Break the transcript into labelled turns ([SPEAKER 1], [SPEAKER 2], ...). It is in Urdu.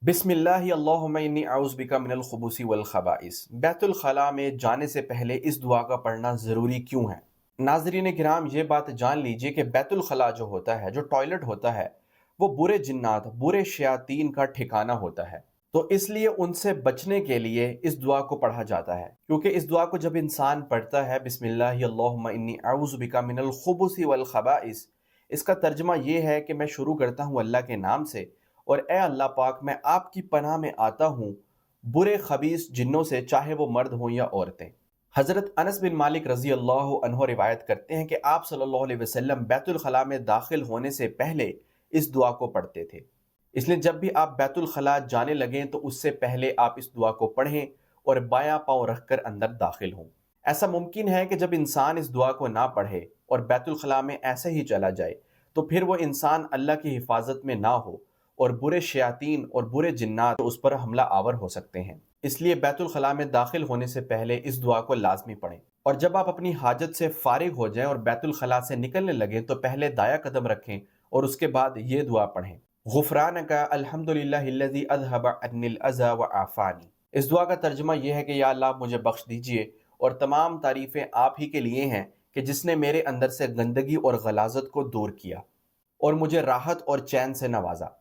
[SPEAKER 1] بسم اللہ اللہم انی اعوذ بک من الخبث والخبائث۔ بیت الخلاء میں جانے سے پہلے اس دعا کا پڑھنا ضروری کیوں ہے؟ ناظرین کرام، یہ بات جان لیجئے کہ بیت الخلاء جو ہوتا ہے، جو ٹوائلٹ ہوتا ہے، وہ برے جنات، برے شیاطین کا ٹھکانہ ہوتا ہے۔ تو اس لیے ان سے بچنے کے لیے اس دعا کو پڑھا جاتا ہے، کیونکہ اس دعا کو جب انسان پڑھتا ہے، بسم اللہ اللہم انی اعوذ بک من الخبث والخبائث، اس کا ترجمہ یہ ہے کہ میں شروع کرتا ہوں اللہ کے نام سے، اور اے اللہ پاک، میں آپ کی پناہ میں آتا ہوں برے خبیث جنوں سے، چاہے وہ مرد ہوں یا عورتیں۔ حضرت انس بن مالک رضی اللہ عنہ روایت کرتے ہیں کہ آپ صلی اللہ علیہ وسلم بیت الخلاء میں داخل ہونے سے پہلے اس دعا کو پڑھتے تھے۔ اس لیے جب بھی آپ بیت الخلاء جانے لگیں تو اس سے پہلے آپ اس دعا کو پڑھیں اور بایاں پاؤں رکھ کر اندر داخل ہوں۔ ایسا ممکن ہے کہ جب انسان اس دعا کو نہ پڑھے اور بیت الخلاء میں ایسے ہی چلا جائے تو پھر وہ انسان اللہ کی حفاظت میں نہ ہو اور برے شیاطین اور برے جنات اس پر حملہ آور ہو سکتے ہیں۔ اس لیے بیت الخلاء میں داخل ہونے سے پہلے اس دعا کو لازمی پڑھیں، اور جب آپ اپنی حاجت سے فارغ ہو جائیں اور بیت الخلاء سے نکلنے لگیں تو پہلے دایاں قدم رکھیں اور اس کے بعد یہ دعا پڑھیں: غفرانک الحمدللہ الذی اذھب عنی الاذی وعافانی۔ اس دعا کا ترجمہ یہ ہے کہ یا اللہ، مجھے بخش دیجئے، اور تمام تعریفیں آپ ہی کے لیے ہیں کہ جس نے میرے اندر سے گندگی اور غلاظت کو دور کیا اور مجھے راحت اور چین سے نوازا۔